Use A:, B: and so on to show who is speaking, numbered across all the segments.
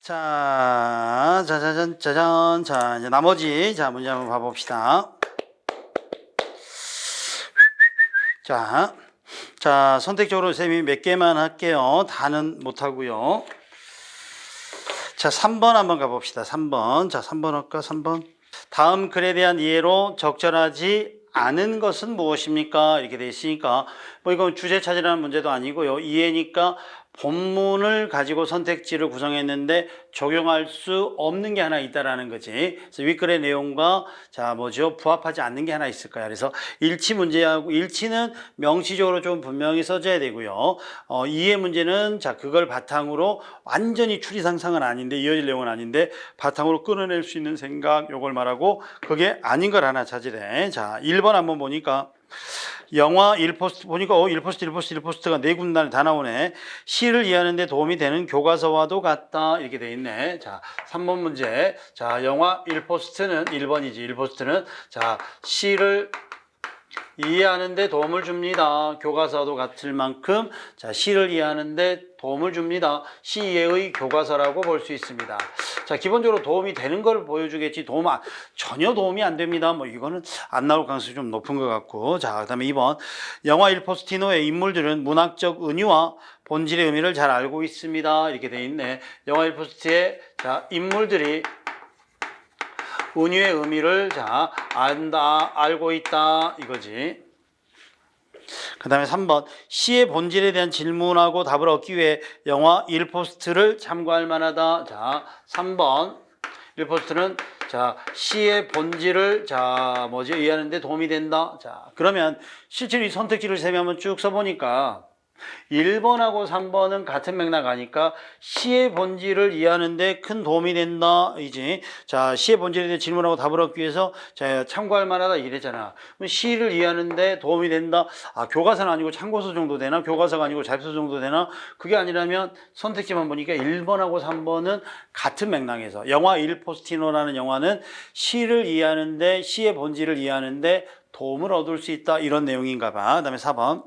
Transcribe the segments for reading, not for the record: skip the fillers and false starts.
A: 자, 짜자잔, 짜잔. 자, 이제 나머지, 자, 문제 한번 봐봅시다. 자, 선택적으로 쌤이 몇 개만 할게요. 다는 못하고요. 자, 3번 한번 가봅시다. 3번. 자, 3번 할까? 3번. 다음 글에 대한 이해로 적절하지 않은 것은 무엇입니까? 이렇게 돼 있으니까, 뭐 이건 주제 찾으라는 문제도 아니고요. 이해니까 본문을 가지고 선택지를 구성했는데 적용할 수 없는 게 하나 있다라는 거지. 그래서 윗글의 내용과 부합하지 않는 게 하나 있을 거야. 그래서 일치 문제하고 일치는 명시적으로 좀 분명히 써줘야 되고요. 이해 문제는 그걸 바탕으로 완전히 추리상상은 아닌데 이어질 내용은 아닌데 바탕으로 끊어낼 수 있는 생각 요걸 말하고 그게 아닌 걸 하나 찾으래. 자, 1번 한번 보니까 영화 1포스트 보니까 1포스트가 네 군데 다 나오네. 시를 이해하는 데 도움이 되는 교과서와도 같다 이렇게 돼 있네. 자, 3번 문제. 자, 영화 1포스트는 1번이지. 1포스트는 자, 시를 이해하는 데 도움을 줍니다. 교과서도 같을 만큼 자, 시를 이해하는 데 도움을 줍니다. 시의 교과서라고 볼 수 있습니다. 자, 기본적으로 도움이 되는 걸 보여주겠지 전혀 도움이 안 됩니다. 뭐 이거는 안 나올 가능성이 좀 높은 것 같고. 자, 그다음에 2번. 영화 일포스티노의 인물들은 문학적 은유와 본질의 의미를 잘 알고 있습니다. 이렇게 돼 있네. 영화 일포스트의 인물들이 은유의 의미를 알고 있다 이거지. 그 다음에 3번. 시의 본질에 대한 질문하고 답을 얻기 위해 영화 1포스트를 참고할 만하다. 자, 3번. 1포스트는 시의 본질을 이해하는 데 도움이 된다. 자, 그러면 실제로 이 선택지를 세 개 한번 쭉 써보니까 1번하고 3번은 같은 맥락 아니까 시의 본질을 이해하는데 큰 도움이 된다 이지. 자, 시의 본질에 대해 질문하고 답을 얻기 위해서 참고할 만하다 이랬잖아. 시를 이해하는데 도움이 된다. 교과서는 아니고 참고서 정도 되나? 교과서가 아니고 자습서 정도 되나? 그게 아니라면 선택지만 보니까 1번하고 3번은 같은 맥락에서 영화 일 포스티노라는 영화는 시를 이해하는데 시의 본질을 이해하는데 도움을 얻을 수 있다 이런 내용인가 봐. 그 다음에 4번.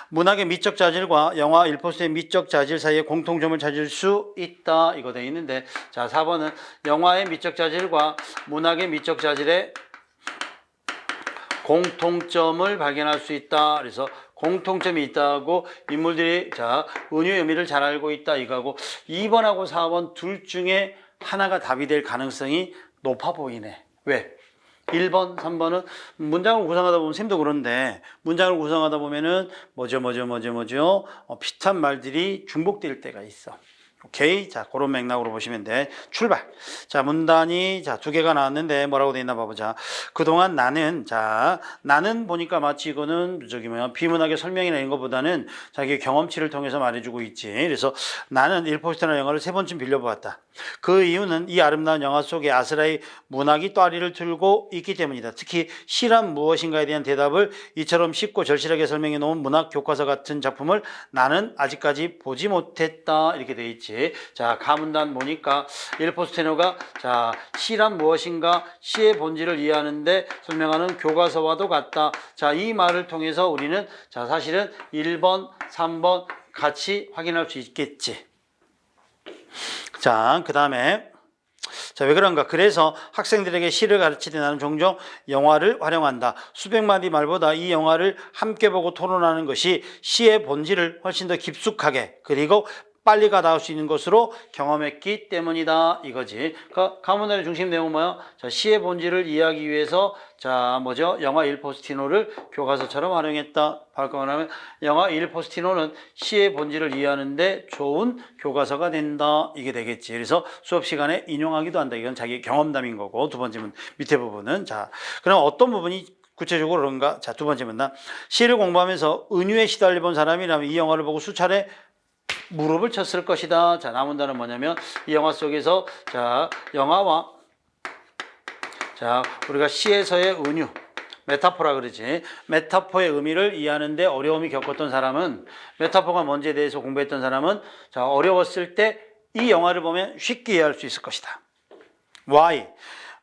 A: 문학의 미적 자질과 영화 1포스트의 미적 자질 사이에 공통점을 찾을 수 있다 이거 돼 있는데 자, 4번은 영화의 미적 자질과 문학의 미적 자질의 공통점을 발견할 수 있다. 그래서 공통점이 있다고 인물들이 은유의 의미를 잘 알고 있다 이거하고 2번하고 4번 둘 중에 하나가 답이 될 가능성이 높아 보이네. 왜? 1번, 3번은 문장을 구성하다 보면 쌤도 그런데 문장을 구성하다 보면은 비슷한 말들이 중복될 때가 있어. 오케이. 자, 그런 맥락으로 보시면 돼. 출발. 자, 문단이 두 개가 나왔는데 뭐라고 돼 있나 봐보자. 그동안 나는 보니까 마치 이거는 비문학의 설명이나 이런 것보다는 자기의 경험치를 통해서 말해주고 있지. 그래서 나는 1포스트나 영화를 3번쯤 빌려보았다. 그 이유는 이 아름다운 영화 속에 아스라의 문학이 또아리를 틀고 있기 때문이다. 특히 시란 무엇인가에 대한 대답을 이처럼 쉽고 절실하게 설명해 놓은 문학 교과서 같은 작품을 나는 아직까지 보지 못했다. 이렇게 돼 있지. 자, 가문단 보니까 1포스테노가 시란 무엇인가 시의 본질을 이해하는데 설명하는 교과서와도 같다. 자, 이 말을 통해서 우리는 사실은 1번, 3번 같이 확인할 수 있겠지. 자, 그 다음에 왜 그런가? 그래서 학생들에게 시를 가르칠 때 나는 종종 영화를 활용한다. 수백 마디 말보다 이 영화를 함께 보고 토론하는 것이 시의 본질을 훨씬 더 깊숙하게 그리고 빨리 가닿을 수 있는 것으로 경험했기 때문이다 이거지. 그러니까 가문단의 중심 내용은 뭐야? 시의 본질을 이해하기 위해서 영화 일 포스티노를 교과서처럼 활용했다. 발표하면 영화 일 포스티노는 시의 본질을 이해하는데 좋은 교과서가 된다. 이게 되겠지. 그래서 수업 시간에 인용하기도 한다. 이건 자기 경험담인 거고 두 번째는 밑에 부분은 그럼 어떤 부분이 구체적으로 그런가? 두 번째 문단. 시를 공부하면서 은유에 시달려 본 사람이라면 이 영화를 보고 수차례 무릎을 쳤을 것이다. 남은 단어는 뭐냐면 이 영화 속에서 영화와 우리가 시에서의 은유 메타포라 그러지. 메타포의 의미를 이해하는데 어려움이 겪었던 사람은 메타포가 뭔지에 대해서 공부했던 사람은 어려웠을 때 이 영화를 보면 쉽게 이해할 수 있을 것이다. Why?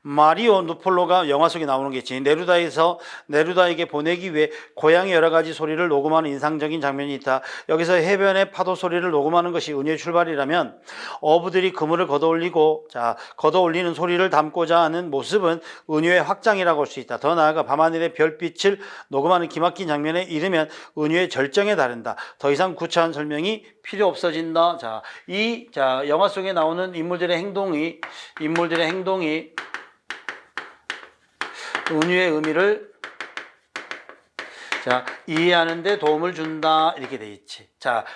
A: 마리오 누폴로가 영화 속에 나오는 게 있지. 네루다에게 보내기 위해 고양이 여러 가지 소리를 녹음하는 인상적인 장면이 있다. 여기서 해변의 파도 소리를 녹음하는 것이 은유의 출발이라면 어부들이 그물을 걷어올리고 걷어올리는 소리를 담고자 하는 모습은 은유의 확장이라고 할 수 있다. 더 나아가 밤하늘의 별빛을 녹음하는 기막힌 장면에 이르면 은유의 절정에 다른다. 더 이상 구차한 설명이 필요 없어진다. 영화 속에 나오는 인물들의 행동이 은유의 의미를 이해하는 데 도움을 준다. 이렇게 돼 있지.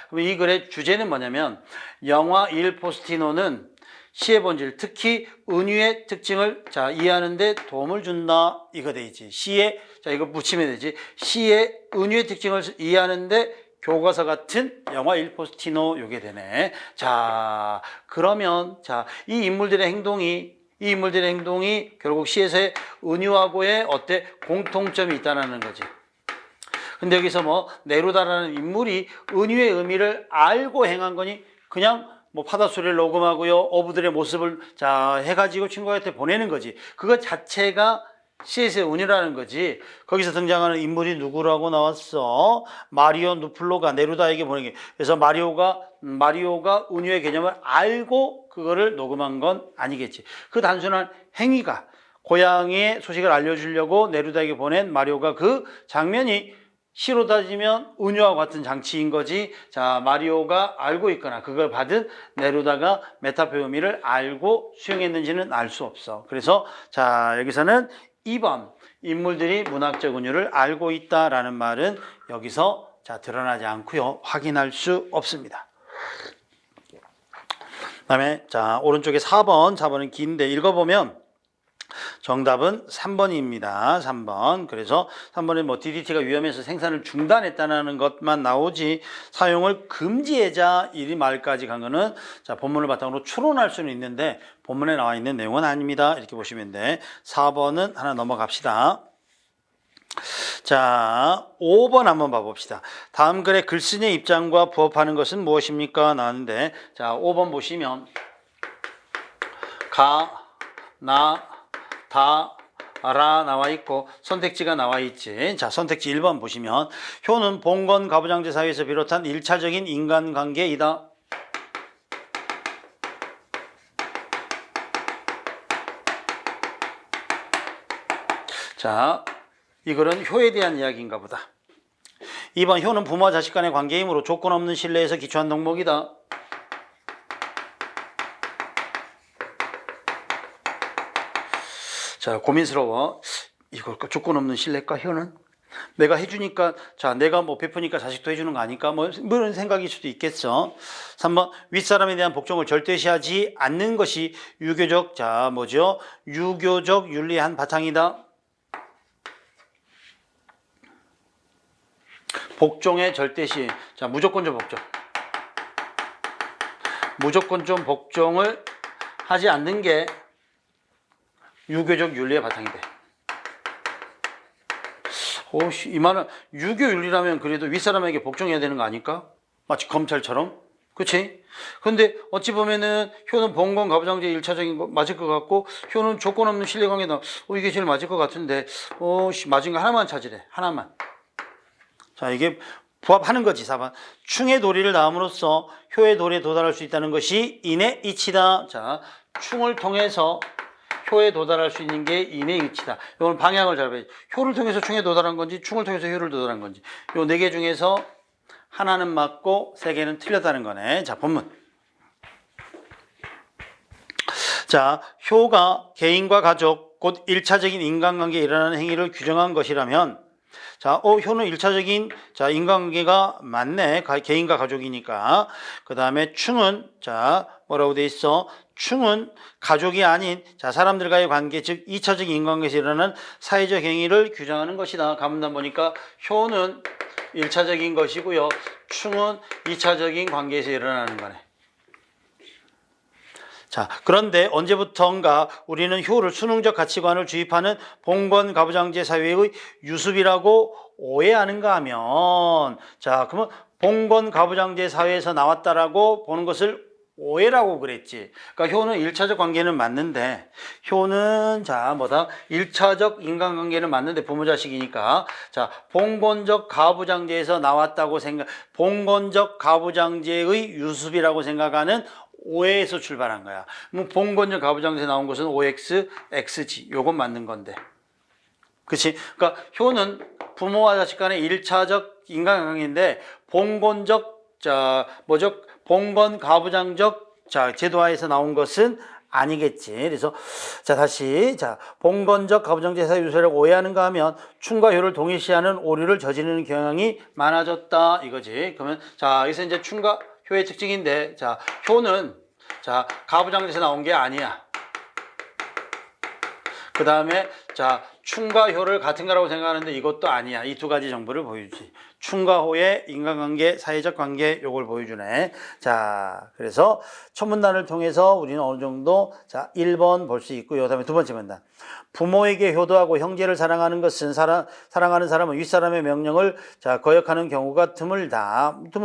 A: 그럼 이 글의 주제는 뭐냐면 영화 일 포스티노는 시의 본질, 특히 은유의 특징을 이해하는 데 도움을 준다. 이거 돼 있지. 이거 붙이면 되지. 시의 은유의 특징을 이해하는 데 교과서 같은 영화 일 포스티노 요게 되네. 그러면 이 인물들의 행동이 결국 시에서의 은유하고의 공통점이 있다는 거지. 근데 여기서 네루다라는 인물이 은유의 의미를 알고 행한 거니 그냥 바닷소리를 녹음하고요, 어부들의 모습을 해가지고 친구한테 보내는 거지. 그것 자체가 시에서의 은유라는 거지. 거기서 등장하는 인물이 누구라고 나왔어? 마리오 누플로가 네루다에게 보내기. 그래서 마리오가 은유의 개념을 알고 그거를 녹음한 건 아니겠지. 그 단순한 행위가 고양이의 소식을 알려주려고 네루다에게 보낸 마리오가 그 장면이 시로 따지면 은유와 같은 장치인 거지. 마리오가 알고 있거나 그걸 받은 네루다가 메타표 의미를 알고 수용했는지는 알 수 없어. 그래서 여기서는 2번 인물들이 문학적 은유를 알고 있다라는 말은 여기서 드러나지 않고요, 확인할 수 없습니다. 그다음에 오른쪽에 4번은 긴데 읽어보면 정답은 3번입니다. 3번. 그래서 3번에 DDT가 위험해서 생산을 중단했다는 것만 나오지 사용을 금지하자 이 말까지 간 거는 본문을 바탕으로 추론할 수는 있는데 본문에 나와 있는 내용은 아닙니다. 이렇게 보시면 돼. 4번은 하나 넘어갑시다. 5번 한번 봐봅시다. 다음 글의 글쓴이의 입장과 부합하는 것은 무엇입니까? 나왔는데 5번 보시면 라 나와 있고 선택지가 나와 있지. 선택지 1번 보시면 효는 봉건 가부장제 사회에서 비롯한 1차적인 인간관계이다. 이거는 효에 대한 이야기인가 보다. 2번 효는 부모와 자식 간의 관계이므로 조건 없는 신뢰에서 기초한 덕목이다. 고민스러워. 이걸 조건 없는 신뢰일까, 효는? 내가 해주니까, 내가 베푸니까 자식도 해주는 거 아닐까? 이런 생각일 수도 있겠죠. 3번, 윗사람에 대한 복종을 절대시하지 않는 것이 유교적, 유교적 윤리의 한 바탕이다. 복종의 절대시. 무조건적 복종. 무조건적 복종을 하지 않는 게 유교적 윤리의 바탕이 돼. 이 말은 유교 윤리라면 그래도 윗사람에게 복종해야 되는 거 아닐까? 마치 검찰처럼. 그치? 근데 어찌 보면은 효는 봉건 가부장제 1차적인 거 맞을 것 같고 효는 조건 없는 신뢰관계다. 이게 제일 맞을 것 같은데 맞은 거 하나만 찾으래. 하나만. 이게 부합하는 거지. 4번. 충의 도리를 다함으로써 효의 도리에 도달할 수 있다는 것이 인의 이치다. 충을 통해서 효에 도달할 수 있는 게 인의 이치다. 이건 방향을 잘 봐야지. 효를 통해서 충에 도달한 건지 충을 통해서 효를 도달한 건지. 요 4개 중에서 하나는 맞고 3개는 틀렸다는 거네. 본문. 효가 개인과 가족, 곧 1차적인 인간관계에 일어나는 행위를 규정한 것이라면 효는 1차적인 인간관계가 맞네. 개인과 가족이니까. 그 다음에 충은 뭐라고 돼 있어? 충은 가족이 아닌 사람들과의 관계, 즉 2차적인 인간관계에서 일어나는 사회적 행위를 규정하는 것이다. 가문단 보니까 효는 1차적인 것이고요. 충은 2차적인 관계에서 일어나는 거네. 그런데 언제부턴가 우리는 효를 수능적 가치관을 주입하는 봉건 가부장제 사회의 유습이라고 오해하는가 하면 그러면 봉건 가부장제 사회에서 나왔다라고 보는 것을 오해라고 그랬지. 그러니까 효는 1차적 관계는 맞는데, 효는 자 뭐다? 1차적 인간관계는 맞는데 부모 자식이니까, 자 봉건적 가부장제에서 나왔다고 봉건적 가부장제의 유습이라고 생각하는 오해에서 출발한 거야. 뭐 봉건적 가부장제에서 나온 것은 OX, XG 요건 맞는 건데. 그치? 그러니까 효는 부모와 자식 간의 1차적 인간관계인데, 봉건적 봉건 가부장적 제도화에서 나온 것은 아니겠지. 그래서 다시 봉건적 가부장제사 유서라고 오해하는가 하면 충과 효를 동일시하는 오류를 저지르는 경향이 많아졌다 이거지. 그러면 여기서 이제 충과 효의 특징인데, 효는 가부장제에서 나온 게 아니야. 그 다음에 충과 효를 같은 거라고 생각하는데 이것도 아니야. 이 두 가지 정보를 보여주지. 충과 호의 인간관계, 사회적 관계 요걸 보여주네. 그래서 첫 문단을 통해서 우리는 어느 정도 1번 볼 수 있고요. 그다음에 두 번째 문단. 부모에게 효도하고 형제를 사랑하는 것은 사랑하는 사람은 윗사람의 명령을 거역하는 경우가 드물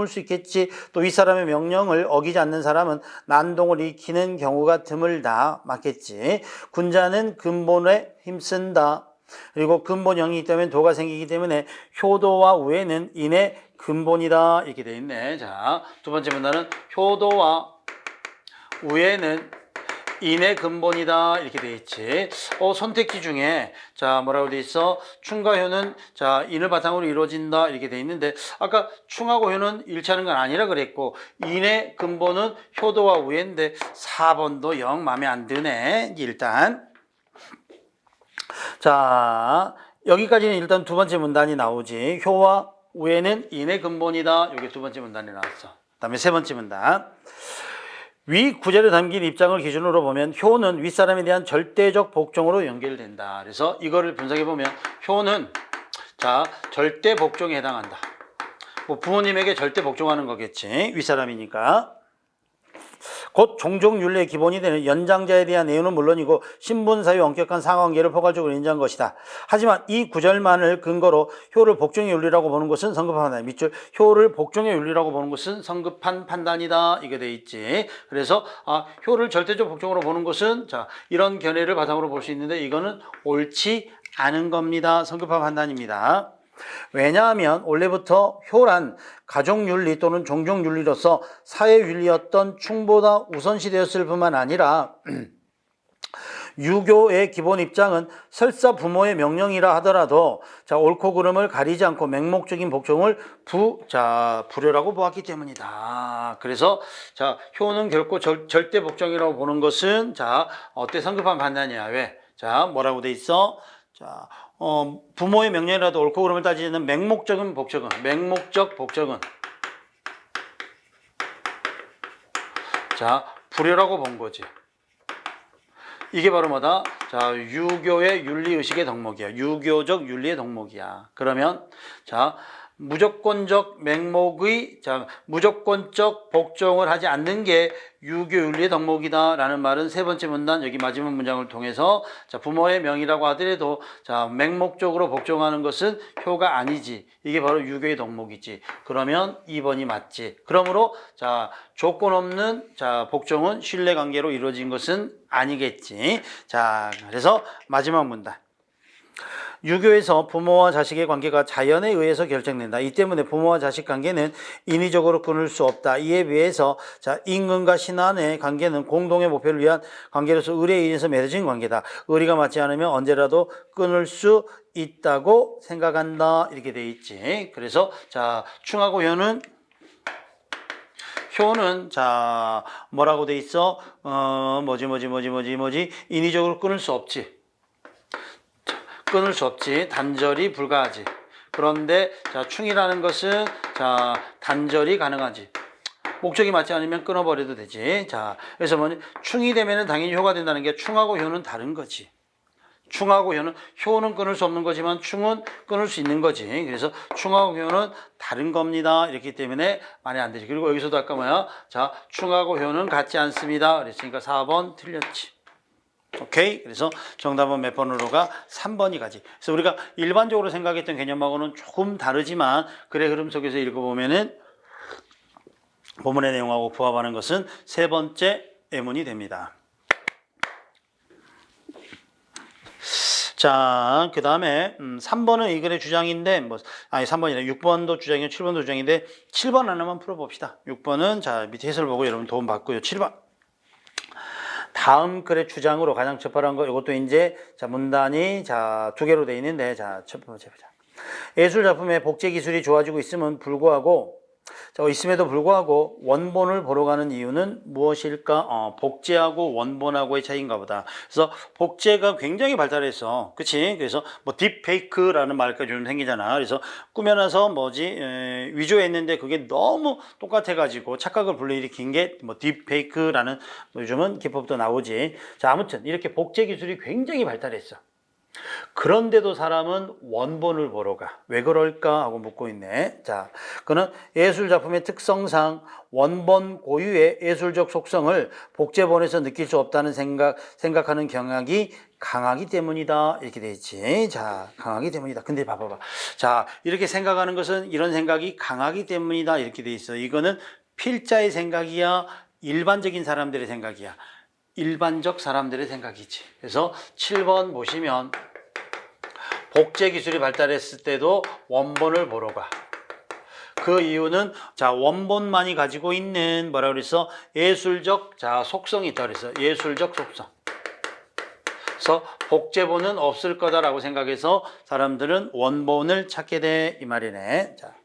A: 수 있겠지. 또 윗사람의 명령을 어기지 않는 사람은 난동을 일으키는 경우가 드물다. 맞겠지. 군자는 근본에 힘쓴다. 그리고 근본 영이 있다면 도가 생기기 때문에 효도와 우애는 인의 근본이다 이렇게 돼 있네. 두 번째 문단은 효도와 우애는 인의 근본이다 이렇게 돼 있지. 선택지 중에 뭐라고 돼 있어? 충과 효는 인을 바탕으로 이루어진다 이렇게 돼 있는데, 아까 충하고 효는 일치하는 건 아니라 그랬고 인의 근본은 효도와 우애인데 4번도 영 마음에 안 드네. 일단 여기까지는 일단 두 번째 문단이 나오지. 효와 우애는 인의 근본이다. 이게 두 번째 문단이 나왔어. 그 다음에 세 번째 문단. 위 구절에 담긴 입장을 기준으로 보면 효는 윗사람에 대한 절대적 복종으로 연결된다. 그래서 이거를 분석해 보면 효는 절대 복종에 해당한다. 뭐 부모님에게 절대 복종하는 거겠지. 윗사람이니까. 곧 종족윤리의 기본이 되는 연장자에 대한 내용은 물론이고 신분 사유 엄격한 상관관계를 포괄적으로 인정한 것이다. 하지만 이 구절만을 근거로 효를 복종의 윤리라고 보는 것은 성급한 판단. 밑줄 효를 복종의 윤리라고 보는 것은 성급한 판단이다. 이게 돼 있지. 그래서 효를 절대적 복종으로 보는 것은 이런 견해를 바탕으로 볼 수 있는데 이거는 옳지 않은 겁니다. 성급한 판단입니다. 왜냐하면 원래부터 효란 가족윤리 또는 종족윤리로서 사회윤리였던 충보다 우선시되었을 뿐만 아니라 유교의 기본 입장은 설사 부모의 명령이라 하더라도 옳고 그름을 가리지 않고 맹목적인 복종을 불효라고 보았기 때문이다. 그래서 효는 결코 절대 복종이라고 보는 것은 어때? 성급한 판단이야. 왜? 뭐라고 돼 있어? 부모의 명령이라도 옳고 그름을 따지는 맹목적 복종은 불효라고 본 거지. 이게 바로 뭐다? 유교의 윤리의식의 덕목이야. 유교적 윤리의 덕목이야. 그러면 무조건적 무조건적 복종을 하지 않는 게 유교 윤리의 덕목이다라는 말은 세 번째 문단 여기 마지막 문장을 통해서 부모의 명이라고 하더라도 맹목적으로 복종하는 것은 효가 아니지. 이게 바로 유교의 덕목이지. 그러면 2번이 맞지. 그러므로 조건 없는 복종은 신뢰 관계로 이루어진 것은 아니겠지. 그래서 마지막 문단. 유교에서 부모와 자식의 관계가 자연에 의해서 결정된다. 이 때문에 부모와 자식 관계는 인위적으로 끊을 수 없다. 이에 비해서 임금과 신하의 관계는 공동의 목표를 위한 관계로서 의리에 의해서 맺어진 관계다. 의리가 맞지 않으면 언제라도 끊을 수 있다고 생각한다. 이렇게 돼 있지. 그래서 충하고 효는 뭐라고 돼 있어? 인위적으로 끊을 수 없지. 끊을 수 없지. 단절이 불가하지. 그런데 충이라는 것은 단절이 가능하지. 목적이 맞지 않으면 끊어버려도 되지. 그래서 충이 되면은 당연히 효가 된다는 게 충하고 효는 다른 거지. 충하고 효는 끊을 수 없는 거지만 충은 끊을 수 있는 거지. 그래서 충하고 효는 다른 겁니다. 이렇기 때문에 말이 안 되지. 그리고 여기서도 아까 충하고 효는 같지 않습니다. 그랬으니까 4번 틀렸지. 오케이. 그래서 정답은 몇 번으로 가? 3번이 가지. 그래서 우리가 일반적으로 생각했던 개념하고는 조금 다르지만 글의 흐름 속에서 읽어보면은 본문의 내용하고 부합하는 것은 세 번째 예문이 됩니다. 자, 그 다음에 3번은 이 글의 주장인데 3번이네. 6번도 주장이고 7번도 주장인데 7번 하나만 풀어봅시다. 6번은 자 밑에 해설 보고 여러분 도움 받고요. 7번 다음 글의 주장으로 가장 적합한 거 이것도 이제 자 문단이 자 두 개로 되어 있는데 자 첫 번째 보자. 예술 작품의 복제 기술이 좋아지고 있음에도 불구하고 원본을 보러 가는 이유는 무엇일까? 복제하고 원본하고의 차이인가 보다. 그래서 복제가 굉장히 발달했어. 그치? 그래서 뭐 딥페이크라는 말까지 좀 생기잖아. 그래서 꾸며놔서 위조했는데 그게 너무 똑같아가지고 착각을 불러일으킨 게 뭐 딥페이크라는 요즘은 기법도 나오지. 자, 아무튼 이렇게 복제 기술이 굉장히 발달했어. 그런데도 사람은 원본을 보러 가. 왜 그럴까 하고 묻고 있네. 자, 그는 예술 작품의 특성상 원본 고유의 예술적 속성을 복제본에서 느낄 수 없다는 생각하는 경향이 강하기 때문이다. 이렇게 돼 있지. 자, 강하기 때문이다. 근데 봐봐봐. 자, 이렇게 생각하는 것은 이런 생각이 강하기 때문이다. 이렇게 돼 있어. 이거는 필자의 생각이야? 일반적인 사람들의 생각이야? 일반적 사람들의 생각이지. 그래서 7번 보시면 복제 기술이 발달했을 때도 원본을 보러 가. 그 이유는 자 원본만이 가지고 있는 뭐라 그랬어? 예술적 자 속성이 있다 그랬어. 예술적 속성. 그래서 복제본은 없을 거다라고 생각해서 사람들은 원본을 찾게 돼 이 말이네. 자,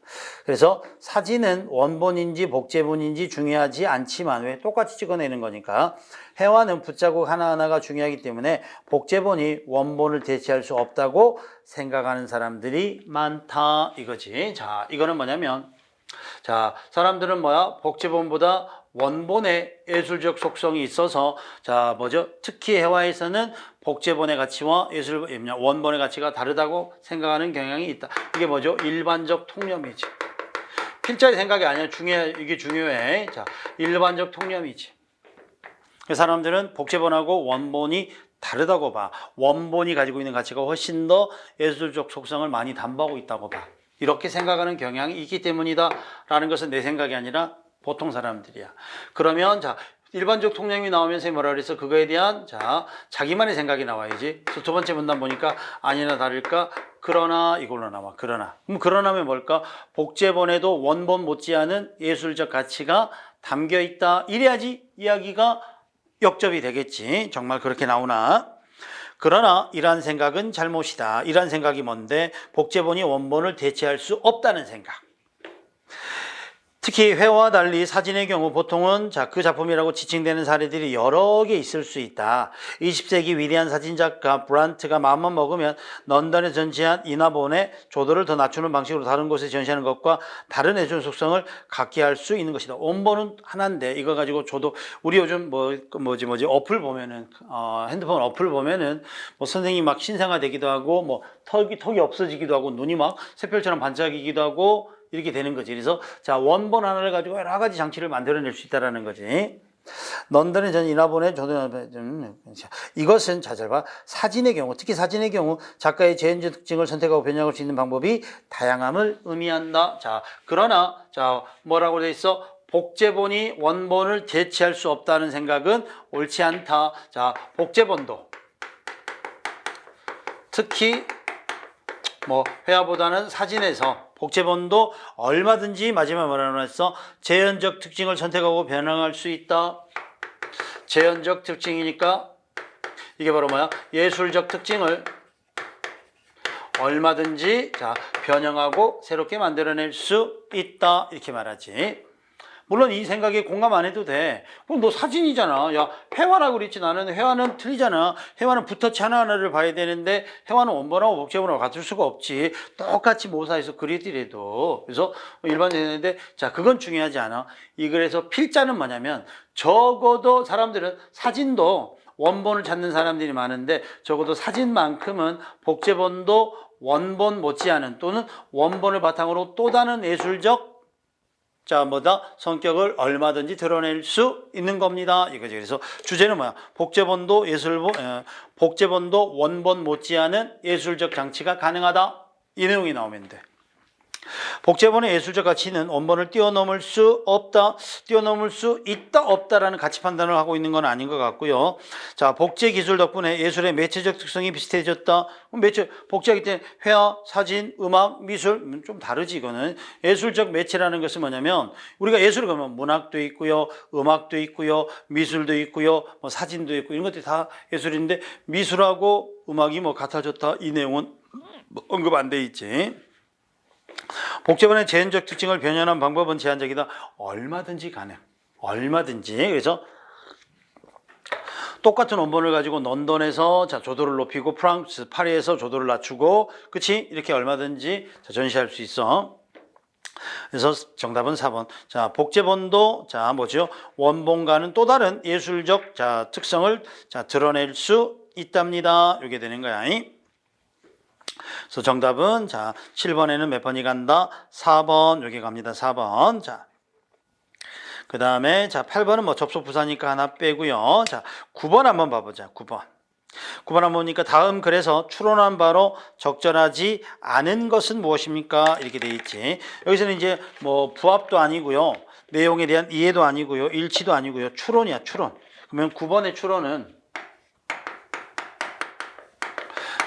A: 그래서 사진은 원본인지 복제본인지 중요하지 않지만 왜 똑같이 찍어내는 거니까 회화는 붓자국 하나하나가 중요하기 때문에 복제본이 원본을 대체할 수 없다고 생각하는 사람들이 많다 이거지. 자, 이거는 뭐냐면 자, 사람들은 뭐야? 복제본보다 원본의 예술적 속성이 있어서 자, 특히 회화에서는 복제본의 가치와 원본의 가치가 다르다고 생각하는 경향이 있다. 이게 뭐죠? 일반적 통념이지. 필자의 생각이 아니야. 이게 중요해. 자, 일반적 통념이지. 사람들은 복제본하고 원본이 다르다고 봐. 원본이 가지고 있는 가치가 훨씬 더 예술적 속성을 많이 담보하고 있다고 봐. 이렇게 생각하는 경향이 있기 때문이다 라는 것은 내 생각이 아니라 보통 사람들이야. 그러면 자 일반적 통념이 나오면서 뭐라 그랬어? 그거에 대한 자 자기만의 생각이 나와야지. 그래서 두 번째 문단 보니까 아니나 다를까 그러나 이걸로 나와. 그러나면 뭘까? 복제본에도 원본 못지않은 예술적 가치가 담겨 있다. 이래야지 이야기가 역접이 되겠지. 정말 그렇게 나오나? 그러나 이러한 생각은 잘못이다. 이러한 생각이 뭔데? 복제본이 원본을 대체할 수 없다는 생각. 특히 회화와 달리 사진의 경우 보통은 그 작품이라고 지칭되는 사례들이 여러 개 있을 수 있다. 20세기 위대한 사진작가 브란트가 마음만 먹으면 런던에 전시한 인화본의 조도를 더 낮추는 방식으로 다른 곳에 전시하는 것과 다른 예술 속성을 갖게 할 수 있는 것이다. 원본은 하나인데 이거 가지고 조도 우리 요즘 어플 보면은 핸드폰 어플 보면은 뭐 선생님이 막 신생아되기도 하고 뭐 턱이 없어지기도 하고 눈이 막 새별처럼 반짝이기도 하고 이렇게 되는 거지. 그래서 자 원본 하나를 가지고 여러 가지 장치를 만들어낼 수 있다라는 거지. 런던의 전 인화본의 이것은 잘 봐. 사진의 경우, 특히 사진의 경우 작가의 재현적 특징을 선택하고 변형할 수 있는 방법이 다양함을 의미한다. 자, 그러나 자 뭐라고 돼 있어? 복제본이 원본을 대체할 수 없다는 생각은 옳지 않다. 자, 복제본도 특히 뭐 회화보다는 사진에서 복제본도 얼마든지 마지막에 뭐라고 했어? 재현적 특징을 선택하고 변형할 수 있다. 재현적 특징이니까 이게 바로 뭐야? 예술적 특징을 얼마든지 자 변형하고 새롭게 만들어낼 수 있다. 이렇게 말하지. 물론 이 생각에 공감 안 해도 돼. 그럼 너 사진이잖아. 야, 회화라고 그랬지. 나는 회화는 틀리잖아. 회화는 붓터치 하나하나를 봐야 되는데 회화는 원본하고 복제본하고 같을 수가 없지. 똑같이 모사해서 그리더라도. 그래서 일반적인데 자, 그건 중요하지 않아. 이 글에서 필자는 뭐냐면 적어도 사람들은 사진도 원본을 찾는 사람들이 많은데 적어도 사진만큼은 복제본도 원본 못지않은 또는 원본을 바탕으로 또 다른 예술적 성격을 얼마든지 드러낼 수 있는 겁니다. 이거죠. 그래서 주제는 뭐야? 복제본도 복제본도 원본 못지않은 예술적 장치가 가능하다. 이 내용이 나오면 돼. 복제본의 예술적 가치는 원본을 뛰어넘을 수 없다, 뛰어넘을 수 있다, 없다라는 가치 판단을 하고 있는 건 아닌 것 같고요. 자, 복제 기술 덕분에 예술의 매체적 특성이 비슷해졌다. 매체, 복제하기 때문에 회화, 사진, 음악, 미술, 좀 다르지, 이거는. 예술적 매체라는 것은 뭐냐면, 우리가 예술 그러면 문학도 있고요, 음악도 있고요, 미술도 있고요, 뭐 사진도 있고, 이런 것들이 다 예술인데, 미술하고 음악이 뭐 같아졌다, 이 내용은 뭐 언급 안 돼 있지. 복제본의 재현적 특징을 변현한 방법은 제한적이다. 얼마든지 가능. 얼마든지. 그래서 똑같은 원본을 가지고 런던에서 자, 조도를 높이고 프랑스, 파리에서 조도를 낮추고 그치? 이렇게 얼마든지 자, 전시할 수 있어. 그래서 정답은 4번. 자, 복제본도 자, 뭐죠? 원본과는 또 다른 예술적 자, 특성을 자, 드러낼 수 있답니다. 이게 되는 거야. 그래서 정답은 자 7번에는 몇 번이 간다? 4번 여기 갑니다. 4번. 자, 그 다음에 자 8번은 뭐 접속 부사니까 하나 빼고요. 자 9번 한번 봐보자. 9번. 9번 한번 보니까 다음 글에서 추론한 바로 적절하지 않은 것은 무엇입니까? 이렇게 돼 있지. 여기서는 이제 뭐 부합도 아니고요. 내용에 대한 이해도 아니고요. 일치도 아니고요. 추론이야. 추론. 그러면 9번의 추론은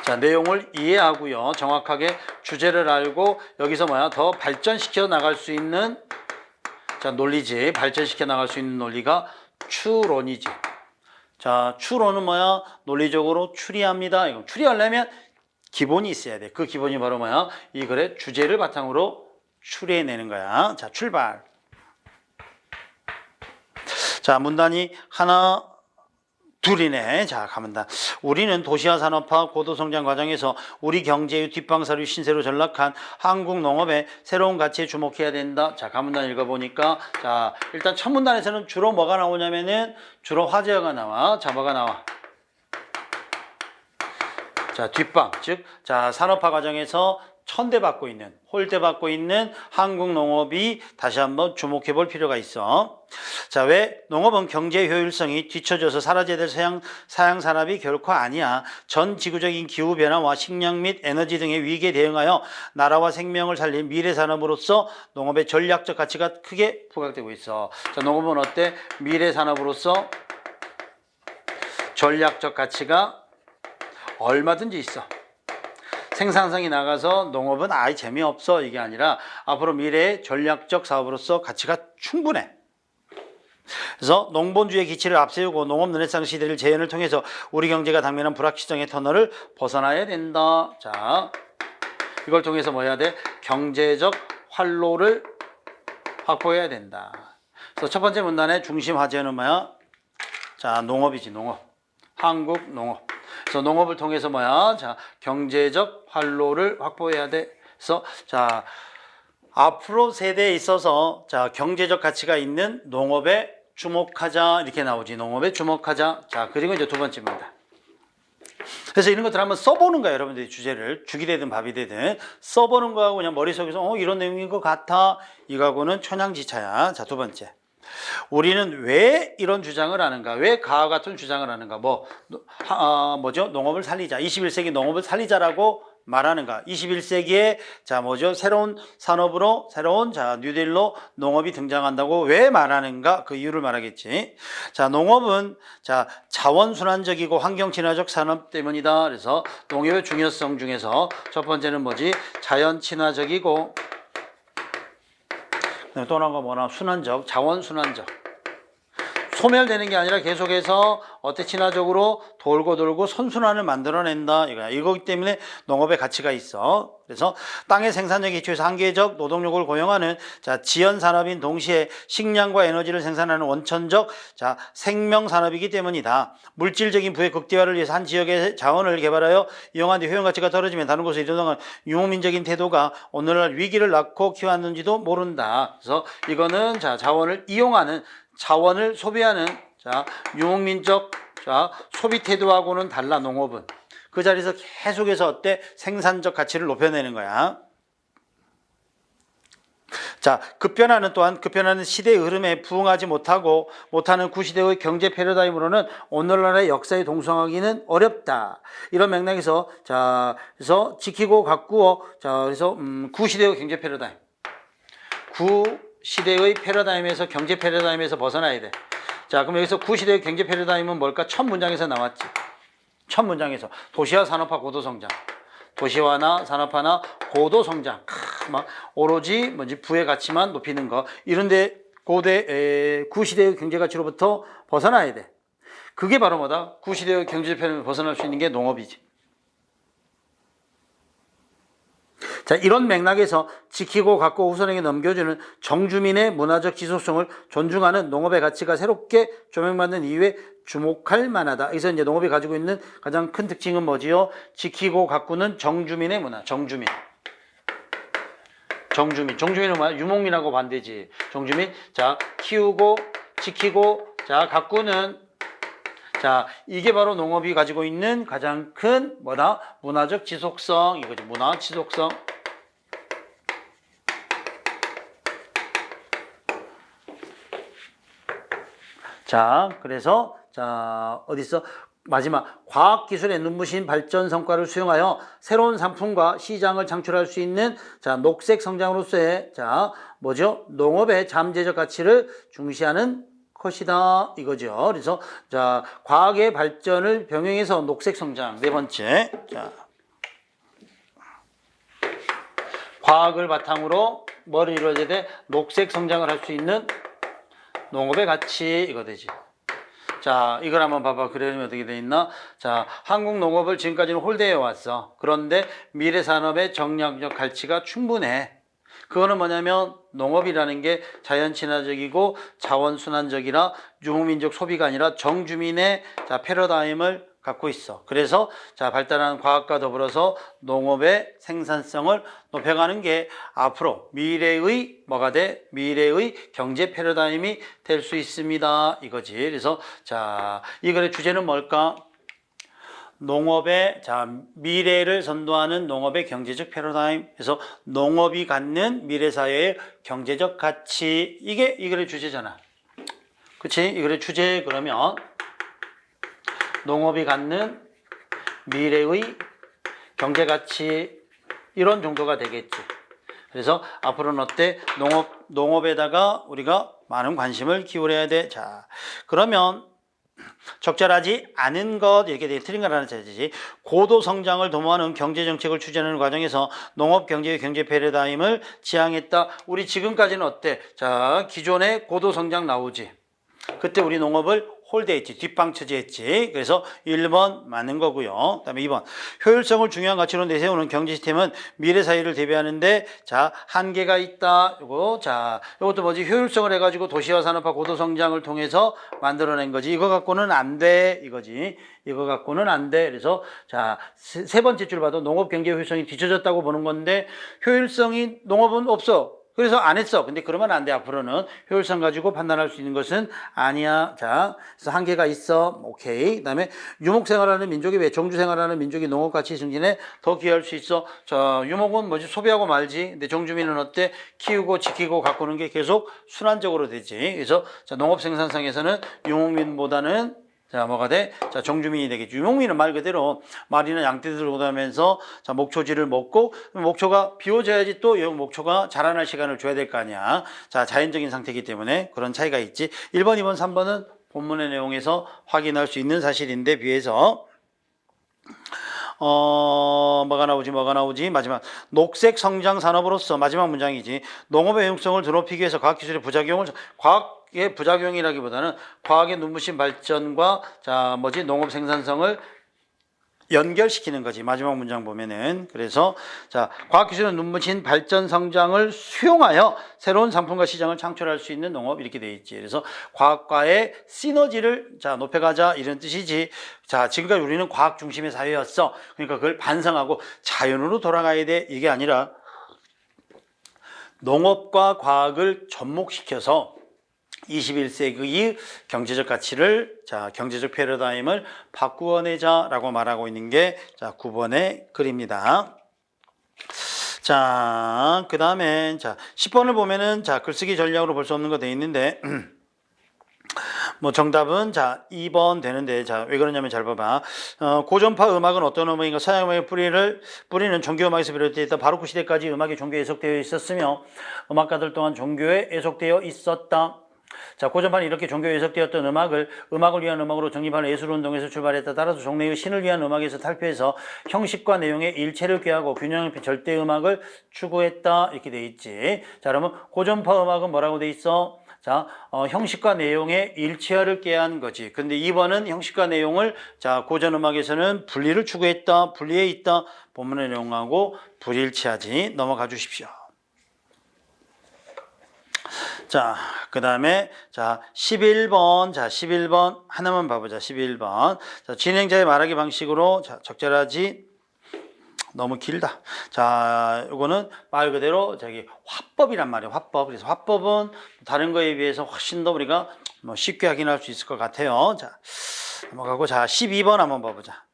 A: 자, 내용을 이해하고요. 정확하게 주제를 알고 여기서 뭐야? 더 발전시켜 나갈 수 있는 자, 논리지. 발전시켜 나갈 수 있는 논리가 추론이지. 자, 추론은 뭐야? 논리적으로 추리합니다. 이거 추리하려면 기본이 있어야 돼. 그 기본이 바로 뭐야? 이 글의 주제를 바탕으로 추리해내는 거야. 자, 출발. 자, 문단이 하나 둘이네. 자, 가면다. 우리는 도시화 산업화 고도성장 과정에서 우리 경제의 뒷방사를 신세로 전락한 한국 농업의 새로운 가치에 주목해야 된다. 자, 가문단 읽어보니까 자, 일단 첫 문단에서는 주로 뭐가 나오냐면은 주로 화제어가 나와. 자, 뭐가 나와? 자, 뒷방, 즉, 자, 산업화 과정에서 천대받고 있는, 홀대받고 있는 한국 농업이 다시 한번 주목해 볼 필요가 있어. 자, 왜? 농업은 경제 효율성이 뒤처져서 사라져야 될 사양 산업이 결코 아니야. 전 지구적인 기후변화와 식량 및 에너지 등의 위기에 대응하여 나라와 생명을 살린 미래 산업으로서 농업의 전략적 가치가 크게 부각되고 있어. 자, 농업은 어때? 미래 산업으로서 전략적 가치가 얼마든지 있어. 생산성이 나가서 농업은 아예 재미없어 이게 아니라 앞으로 미래의 전략적 사업으로서 가치가 충분해. 그래서 농본주의 기치를 앞세우고 농업 르네상스 시대를 재현을 통해서 우리 경제가 당면한 불확실성의 터널을 벗어나야 된다. 자, 이걸 통해서 뭐 해야 돼? 경제적 활로를 확보해야 된다. 그래서 첫 번째 문단의 중심 화제는 뭐야? 자, 농업이지, 농업. 한국 농업. 그래서 농업을 통해서 뭐야? 자, 경제적 활로를 확보해야 돼. 그래서 자, 앞으로 세대에 있어서 자, 경제적 가치가 있는 농업에 주목하자 이렇게 나오지. 농업에 주목하자. 자, 그리고 이제 두 번째입니다. 그래서 이런 것들 한번 써보는 거야. 여러분들이 주제를 죽이 되든 밥이 되든 써보는 거하고 그냥 머릿속에서 이런 내용인 것 같아. 이거하고는 천양지차야. 자, 두 번째. 우리는 왜 이런 주장을 하는가? 왜 가와 같은 주장을 하는가? 뭐죠? 농업을 살리자. 21세기 농업을 살리자라고 말하는가? 21세기에 자, 뭐죠? 새로운 산업으로, 새로운 자, 뉴딜로 농업이 등장한다고 왜 말하는가? 그 이유를 말하겠지. 자, 농업은 자, 자원순환적이고 환경친화적 산업 때문이다. 그래서 농업의 중요성 중에서 첫 번째는 뭐지? 자연친화적이고 또 하나가 뭐나 순환적, 자원순환적. 소멸되는 게 아니라 계속해서 어때 친화적으로 돌고 선순환을 만들어낸다 이거야. 이거기 때문에 농업의 가치가 있어. 그래서 땅의 생산력에 기초해서 한계적 노동력을 고용하는 자, 지연 산업인 동시에 식량과 에너지를 생산하는 원천적 자, 생명 산업이기 때문이다. 물질적인 부의 극대화를 위해서 한 지역의 자원을 개발하여 이용한 뒤 효용 가치가 떨어지면 다른 곳에 이동하는 유목민적인 태도가 오늘날 위기를 낳고 키웠는지도 모른다. 그래서 이거는 자, 자원을 이용하는 자원을 소비하는 자, 유목민적 자, 소비 태도하고는 달라. 농업은 그 자리에서 계속해서 어때? 생산적 가치를 높여내는 거야. 자, 급변하는 시대의 흐름에 부응하지 못하는 구시대의 경제 패러다임으로는 오늘날의 역사에 동성하기는 어렵다. 이런 맥락에서 자, 그래서 지키고 가꾸어 자, 그래서 구시대의 경제 패러다임. 구시대의 패러다임에서 경제 패러다임에서 벗어나야 돼. 자, 그럼 여기서 구시대의 경제 패러다임은 뭘까? 첫 문장에서 나왔지. 첫 문장에서 도시화 산업화 고도 성장. 도시화나 산업화나 고도 성장. 막 오로지 뭔지 부의 가치만 높이는 거. 이런데 구시대의 경제 가치로부터 벗어나야 돼. 그게 바로 뭐다? 구시대의 경제 패러다임을 벗어날 수 있는 게 농업이지. 자, 이런 맥락에서 지키고 갖고 후손에게 넘겨주는 정주민의 문화적 지속성을 존중하는 농업의 가치가 새롭게 조명받는 이유에 주목할 만하다. 여기서 이제 농업이 가지고 있는 가장 큰 특징은 뭐지요? 지키고 가꾸는 정주민의 문화. 정주민은 뭐야? 유목민하고 반대지. 정주민. 자, 키우고, 지키고, 자, 가꾸는. 자, 이게 바로 농업이 가지고 있는 가장 큰 뭐다? 문화적 지속성. 이거지. 문화 지속성. 자, 그래서 자, 어디서 마지막 과학기술의 눈부신 발전 성과를 수용하여 새로운 상품과 시장을 창출할 수 있는 자, 녹색 성장으로서의 자, 뭐죠? 농업의 잠재적 가치를 중시하는 것이다 이거죠. 그래서 자, 과학의 발전을 병행해서 녹색 성장 네 번째. 자, 과학을 바탕으로 뭐를 이루어져야 돼? 녹색 성장을 할 수 있는 농업의 가치 이거 되지. 자, 이걸 한번 봐봐. 그러면 어떻게 돼 있나? 자, 한국 농업을 지금까지는 홀대해 왔어. 그런데 미래 산업의 정량적 가치가 충분해. 그거는 뭐냐면 농업이라는 게 자연 친화적이고 자원 순환적이라 유목민족 소비가 아니라 정주민의 자, 패러다임을 갖고 있어. 그래서 자, 발달한 과학과 더불어서 농업의 생산성을 높여가는 게 앞으로 미래의 뭐가 돼? 미래의 경제 패러다임이 될 수 있습니다. 이거지. 그래서 자, 이거의 주제는 뭘까? 농업의 자, 미래를 선도하는 농업의 경제적 패러다임. 그래서 농업이 갖는 미래 사회의 경제적 가치. 이게 이 글의 주제잖아. 그치? 이 글의 주제 그러면 농업이 갖는 미래의 경제 가치 이런 정도가 되겠지. 그래서 앞으로는 어때? 농업에다가 우리가 많은 관심을 기울여야 돼. 자, 그러면 적절하지 않은 것 이렇게 되게 틀린 거라는 뜻이지. 고도 성장을 도모하는 경제 정책을 추진하는 과정에서 농업 경제의 경제 패러다임을 지향했다. 우리 지금까지는 어때? 자, 기존에 고도 성장 나오지. 그때 우리 농업을 홀대했지. 뒷방처지했지. 그래서 1번 맞는 거고요. 그다음에 2번 효율성을 중요한 가치로 내세우는 경제 시스템은 미래 사회를 대비하는데 자, 한계가 있다. 요거 자, 요것도 뭐지? 효율성을 해가지고 도시화 산업화 고도 성장을 통해서 만들어낸 거지. 이거 갖고는 안 돼. 이거지. 이거 갖고는 안 돼. 그래서 자, 세 번째 줄 봐도 농업 경제 효율성이 뒤처졌다고 보는 건데 효율성이 농업은 없어. 그래서 안 했어. 근데 그러면 안 돼. 앞으로는 효율성 가지고 판단할 수 있는 것은 아니야. 자, 그래서 한계가 있어. 오케이. 그다음에 유목 생활하는 민족이 왜 정주 생활하는 민족이 농업 가치 증진에 더 기여할 수 있어. 자, 유목은 뭐지? 소비하고 말지. 근데 정주민은 어때? 키우고 지키고 가꾸는 게 계속 순환적으로 되지. 그래서 자, 농업 생산성에서는 유목민보다는 자, 뭐가 돼? 자, 정주민이 되겠지. 유목민은 말 그대로 말이나 양떼들을 오다면서 자, 목초지를 먹고 목초가 비워져야지 또 목초가 자라날 시간을 줘야 될 거 아니야. 자, 자연적인 상태이기 때문에 그런 차이가 있지. 1번, 2번, 3번은 본문의 내용에서 확인할 수 있는 사실인데 비해서 뭐가 나오지? 마지막 녹색 성장 산업으로서 마지막 문장이지. 농업의 효용성을 높이기 위해서 과학기술의 부작용을 과학의 부작용이라기보다는 과학의 눈부신 발전과 자, 뭐지? 농업 생산성을 연결시키는 거지. 마지막 문장 보면은. 그래서 자, 과학기술은 눈부신 발전 성장을 수용하여 새로운 상품과 시장을 창출할 수 있는 농업 이렇게 돼 있지. 그래서 과학과의 시너지를 자, 높여가자 이런 뜻이지. 자, 지금까지 우리는 과학 중심의 사회였어. 그러니까 그걸 반성하고 자연으로 돌아가야 돼. 이게 아니라 농업과 과학을 접목시켜서 21세기의 경제적 가치를 자, 경제적 패러다임을 바꾸어내자라고 말하고 있는 게 자, 9번의 글입니다. 자, 그 다음에, 자, 10번을 보면은, 자, 글쓰기 전략으로 볼 수 없는 거 돼 있는데, 뭐 정답은 자 2번 되는데 자 왜 그러냐면 잘 봐봐. 고전파 음악은 어떤 음악인가? 서양 음악의 뿌리는 종교 음악에서 비롯되어 있다. 바로크 시대까지 음악이 종교에 애속되어 있었으며 음악가들 또한 종교에 애속되어 있었다. 자, 고전파는 이렇게 종교에 애속되었던 음악을 위한 음악으로 정립하는 예술운동에서 출발했다. 따라서 종래의 신을 위한 음악에서 탈피해서 형식과 내용의 일체를 꾀하고 균형 있는 절대 음악을 추구했다. 이렇게 돼 있지. 자, 그러면 고전파 음악은 뭐라고 돼 있어? 자, 형식과 내용의 일체화를 꾀한 거지. 근데 2번은 형식과 내용을 자, 고전 음악에서는 분리를 추구했다. 분리해 있다. 본문의 내용하고 불일치하지. 넘어가 주십시오. 자, 그 다음에, 자, 11번. 자, 11번. 하나만 봐보자. 11번. 자, 진행자의 말하기 방식으로, 자, 적절하지. 너무 길다. 자, 요거는 말 그대로 저기 화법이란 말이에요. 화법. 그래서 화법은 다른 거에 비해서 훨씬 더 우리가 뭐 쉽게 확인할 수 있을 것 같아요. 자, 넘어가고, 자, 12번 한번 봐보자.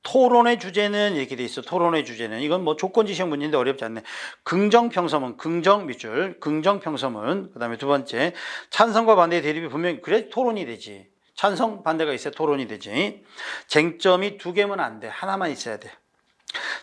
A: 토론의 주제는 이렇게 돼 있어. 토론의 주제는 이건 뭐 조건지 시험 문제인데 어렵지 않네. 긍정평서문, 긍정 밑줄, 긍정평서문. 그다음에 두 번째 찬성과 반대의 대립이 분명히 그래 토론이 되지. 찬성 반대가 있어야 토론이 되지. 쟁점이 두 개면 안 돼. 하나만 있어야 돼.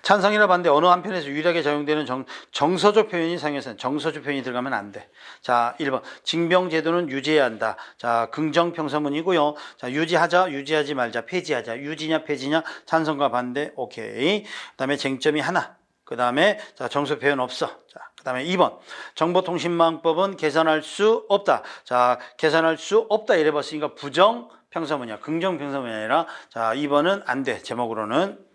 A: 찬성이나 반대 어느 한편에서 유일하게 적용되는 정서적 표현이 사용해서 정서적 표현이 들어가면 안 돼. 자, 1번 징병제도는 유지해야 한다. 자, 긍정평서문이고요. 자, 유지하자, 유지하지 말자, 폐지하자. 유지냐 폐지냐 찬성과 반대. 오케이. 그다음에 쟁점이 하나. 그다음에 자, 정서 표현 없어. 자, 그다음에 2번 정보통신망법은 개선할 수 없다. 자, 개선할 수 없다 이래 봤으니까 부정평서문이야. 긍정평서문이 아니라 자, 2번은 안 돼. 제목으로는.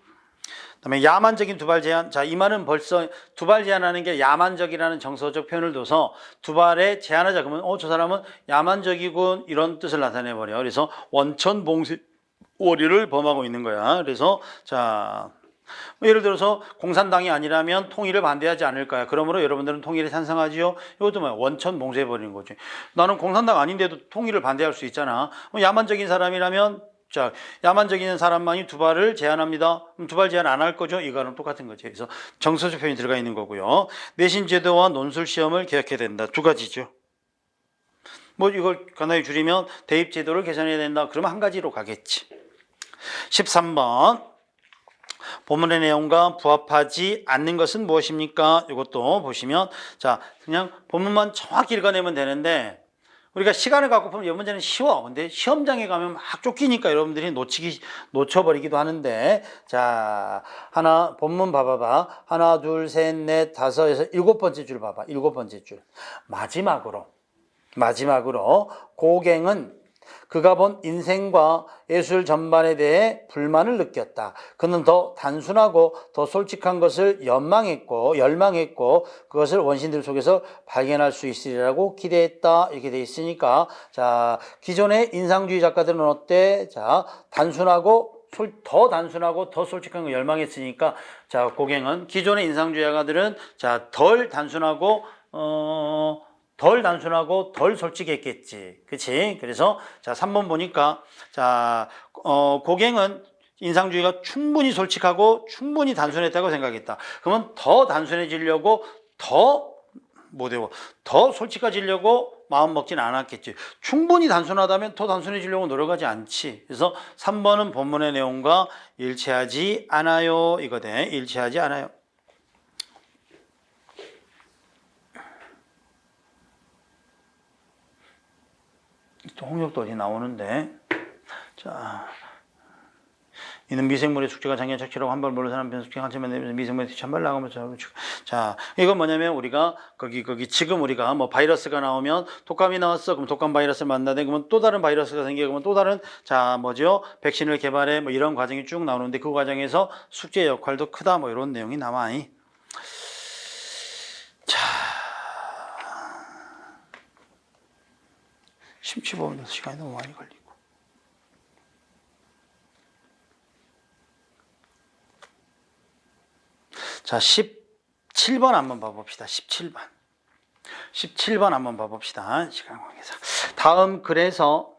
A: 그다음에 야만적인 두발 제한. 자, 이 말은 벌써 두발 제한하는 게 야만적이라는 정서적 표현을 둬서 두발에 제한하자. 그러면 저 사람은 야만적이군 이런 뜻을 나타내 버려. 그래서 원천 봉쇄 원리를 범하고 있는 거야. 그래서 자, 예를 들어서 공산당이 아니라면 통일을 반대하지 않을까요? 그러므로 여러분들은 통일에 찬성하지요? 이것도 뭐야? 원천 봉쇄해 버리는 거지. 나는 공산당 아닌데도 통일을 반대할 수 있잖아. 야만적인 사람이라면 자, 야만적인 사람만이 두발을 제한합니다. 그럼 두발 제한 안 할 거죠? 이거는 똑같은 거죠. 그래서 정서적 표현이 들어가 있는 거고요. 내신 제도와 논술 시험을 개혁해야 된다. 두 가지죠. 뭐 이걸 간단히 줄이면 대입 제도를 개선해야 된다. 그러면 한 가지로 가겠지. 13번. 본문의 내용과 부합하지 않는 것은 무엇입니까? 이것도 보시면 자, 그냥 본문만 정확히 읽어내면 되는데 우리가 시간을 갖고 보면 이 문제는 쉬워. 근데 시험장에 가면 막 쫓기니까 여러분들이 놓쳐버리기도 하는데 자, 하나, 본문 봐봐봐. 하나, 둘, 셋, 넷, 다섯에서 7번째 줄 봐봐. 7번째 줄. 마지막으로 고갱은 그가 본 인생과 예술 전반에 대해 불만을 느꼈다. 그는 더 단순하고 더 솔직한 것을 열망했고 그것을 원신들 속에서 발견할 수 있으리라고 기대했다. 이렇게 돼 있으니까 자, 기존의 인상주의 작가들은 어때? 자, 더 단순하고 더 솔직한 걸 열망했으니까 자, 고갱은 기존의 인상주의 작가들은 자, 덜 단순하고 덜 솔직했겠지. 그치? 그래서, 자, 3번 보니까, 자, 고갱은 인상주의가 충분히 솔직하고 충분히 단순했다고 생각했다. 그러면 더 단순해지려고 더 솔직해지려고 마음 먹진 않았겠지. 충분히 단순하다면 더 단순해지려고 노력하지 않지. 그래서 3번은 본문의 내용과 일치하지 않아요. 이거네. 일치하지 않아요. 또 홍역도 어디 나오는데 자 이는 미생물의 숙제가 장애 착취라고 한 번 모르는 사람 변숙제 한참 내면서 미생물의 찬발 나가면서 자 이건 뭐냐면 우리가 거기 지금 우리가 뭐 바이러스가 나오면 독감이 나왔어 그럼 독감 바이러스를 만나대 그러면 또 다른 바이러스가 생겨 그러면 또 다른 자 뭐죠 백신을 개발해 뭐 이런 과정이 쭉 나오는데 그 과정에서 숙제 역할도 크다 뭐 이런 내용이 나와. 자 15분 시간이 너무 많이 걸리고. 자, 17번 한번 봐봅시다. 17번 한번 봐봅시다. 시간 관계상. 다음 글에서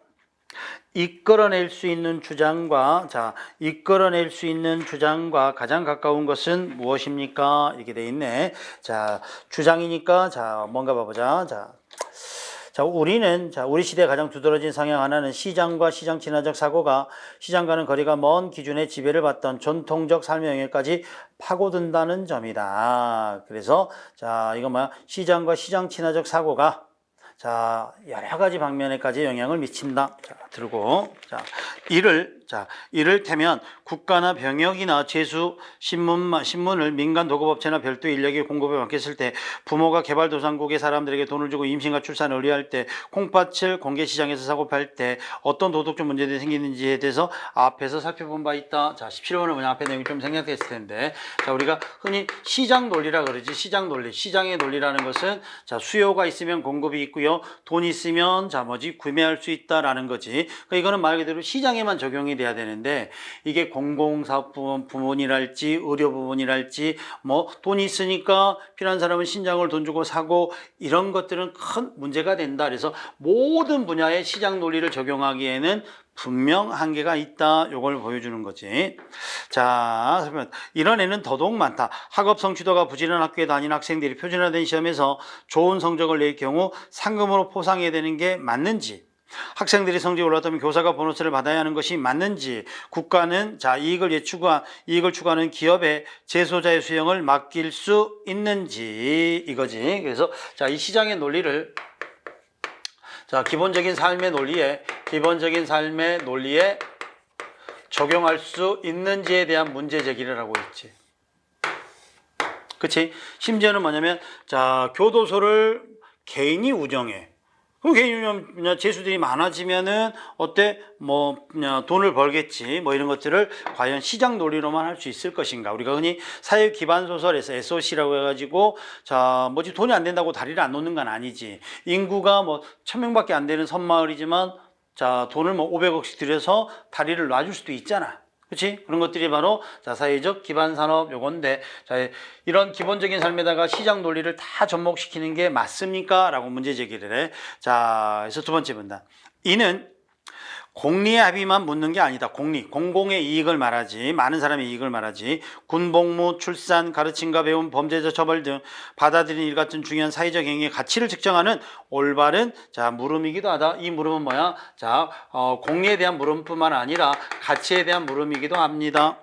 A: 이끌어낼 수 있는 주장과 이끌어낼 수 있는 주장과 가장 가까운 것은 무엇입니까? 이렇게 돼 있네. 자, 주장이니까 뭔가 봐보자. 우리 시대에 가장 두드러진 성향 하나는 시장과 시장 친화적 사고가 시장과는 거리가 먼 기준의 지배를 받던 전통적 삶의 영역까지 파고든다는 점이다. 그래서 이거 뭐야? 시장과 시장 친화적 사고가 여러 가지 방면에까지 영향을 미친다. 들고. 이를테면 국가나 병역이나 제수, 신문을 민간 도급업체나 별도 인력의 공급에 맡겼을 때, 부모가 개발도상국의 사람들에게 돈을 주고 임신과 출산을 의뢰할 때, 콩팥을 공개시장에서 사고 팔 때 어떤 도덕적 문제들이 생기는지에 대해서 앞에서 살펴본 바 있다. 17번을 보면 앞에 내용이 좀 생략됐을 텐데, 우리가 흔히 시장 논리라 그러지. 시장 논리. 시장의 논리라는 것은 수요가 있으면 공급이 있고요. 돈이 있으면 구매할 수 있다라는 거지. 그러니까 이거는 말 그대로 시장에만 적용이 돼야 되는데, 이게 공공사업 부분이랄지 의료 부분이랄지 돈이 있으니까 필요한 사람은 신장을 돈 주고 사고, 이런 것들은 큰 문제가 된다. 그래서 모든 분야의 시장 논리를 적용하기에는 분명 한계가 있다. 요걸 보여주는 거지. 이런 애는 더더욱 많다. 학업 성취도가 부진한 학교에 다니는 학생들이 표준화된 시험에서 좋은 성적을 낼 경우 상금으로 포상해야 되는 게 맞는지, 학생들이 성적이 올랐다면 교사가 보너스를 받아야 하는 것이 맞는지, 국가는 이익을 추구하는 기업에 재소자의 수령을 맡길 수 있는지, 이거지. 그래서 이 시장의 논리를 기본적인 삶의 논리에 적용할 수 있는지에 대한 문제 제기를 하고 있지. 그치? 심지어는 뭐냐면 교도소를 개인이 운영해. 그럼 개인 재수들이 많아지면은 돈을 벌겠지. 이런 것들을 과연 시장 논리로만 할 수 있을 것인가? 우리가 흔히 사회 기반 소설에서 SOC라고 해가지고 돈이 안 된다고 다리를 안 놓는 건 아니지. 인구가 1000명밖에 안 되는 섬마을이지만 돈을 500억씩 들여서 다리를 놔줄 수도 있잖아. 그렇지? 그런 것들이 바로 사회적 기반 산업 요건데, 이런 기본적인 삶에다가 시장 논리를 다 접목시키는 게 맞습니까? 라고 문제 제기를 해. 그래서 두 번째 문단. 이는 공리의 합의만 묻는 게 아니다. 공공의 이익을 말하지, 많은 사람의 이익을 말하지, 군복무, 출산, 가르침과 배움, 범죄자 처벌 등 받아들이는 일 같은 중요한 사회적 행위의 가치를 측정하는 올바른 물음이기도 하다. 이 물음은 뭐야? 공리에 대한 물음뿐만 아니라 가치에 대한 물음이기도 합니다.